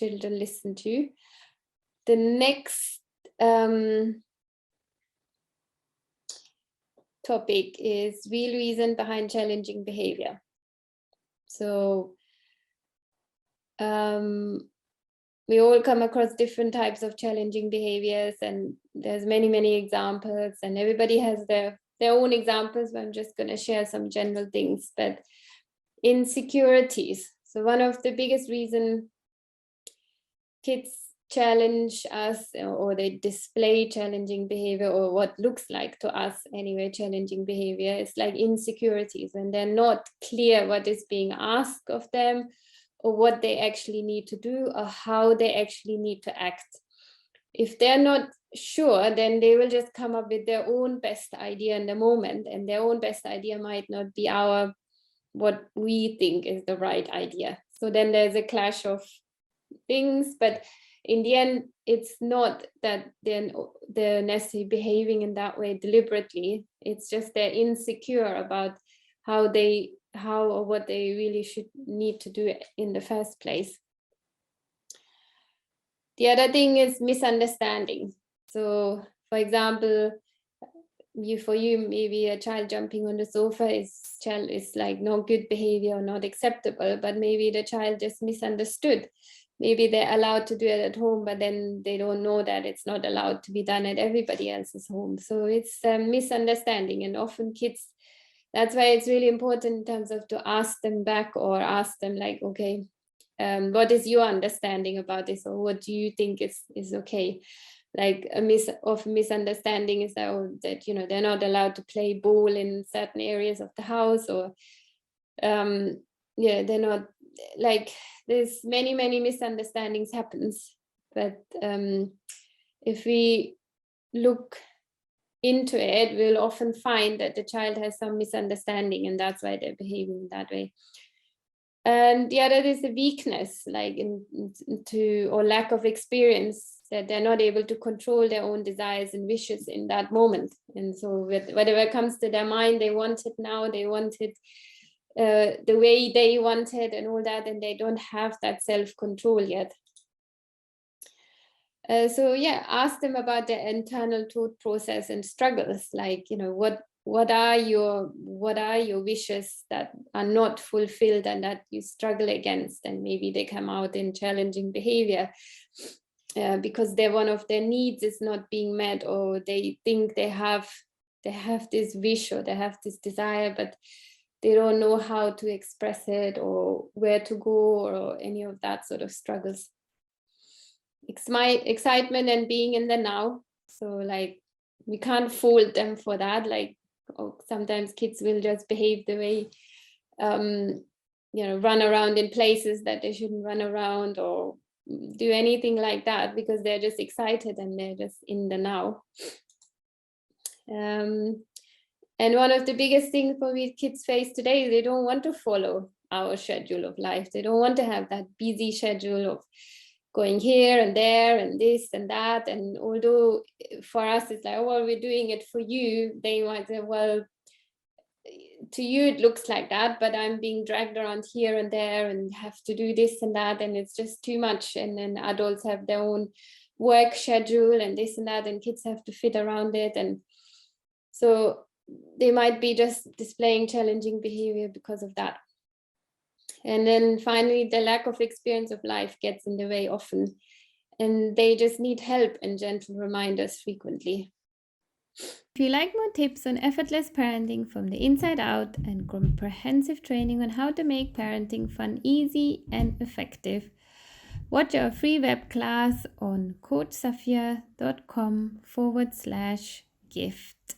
children listen to. The next topic is real reason behind challenging behavior. So we all come across different types of challenging behaviors, and there's many examples, and everybody has their own examples, but I'm just going to share some general things. But insecurities. So one of the biggest reasons kids challenge us, or they display challenging behavior, or what looks like to us anyway challenging behavior, is like insecurities, and they're not clear what is being asked of them, or what they actually need to do, or how they actually need to act. If they're not sure, then they will just come up with their own best idea in the moment, and their own best idea might not be what we think is the right idea. So then there's a clash of things, but in the end, it's not that they're necessarily behaving in that way deliberately. It's just they're insecure about how or what they really need to do in the first place. The other thing is misunderstanding. So, for example, for you, maybe a child jumping on the sofa is like not good behavior or not acceptable, but maybe the child just misunderstood. Maybe they're allowed to do it at home, but then they don't know that it's not allowed to be done at everybody else's home. So it's a misunderstanding, and often kids, that's why it's really important in terms of to ask them back, or ask them like, okay, what is your understanding about this, or what do you think is okay? Like a misunderstanding is that you know, they're not allowed to play ball in certain areas of the house, or they're not, like, there's many misunderstandings happens. But if we look into it, we'll often find that the child has some misunderstanding, and that's why they're behaving that way. And the other is the weakness, like or lack of experience, that they're not able to control their own desires and wishes in that moment. And so whatever comes to their mind, they want it now, they want it the way they want it and all that, and they don't have that self-control yet. So yeah, ask them about their internal thought process and struggles, like, you know, what are your wishes that are not fulfilled and that you struggle against, and maybe they come out in challenging behavior because one of their needs is not being met, or they think they have this wish, or they have this desire, but they don't know how to express it, or where to go, or any of that sort of struggles. Excitement and being in the now. So like, we can't fault them for that. Like, sometimes kids will just behave the way, you know, run around in places that they shouldn't run around, or do anything like that, because they're just excited and they're just in the now. And one of the biggest things probably kids face today is they don't want to follow our schedule of life. They don't want to have that busy schedule of going here and there and this and that. And although for us it's like, oh, well, we're doing it for you, they might say, well, to you it looks like that, but I'm being dragged around here and there and have to do this and that, and it's just too much. And then adults have their own work schedule and this and that, and kids have to fit around it. And so they might be just displaying challenging behavior because of that. And then finally, the lack of experience of life gets in the way often, and they just need help and gentle reminders frequently. If you like more tips on effortless parenting from the inside out, and comprehensive training on how to make parenting fun, easy and effective, watch our free web class on coachsafia.com/gift.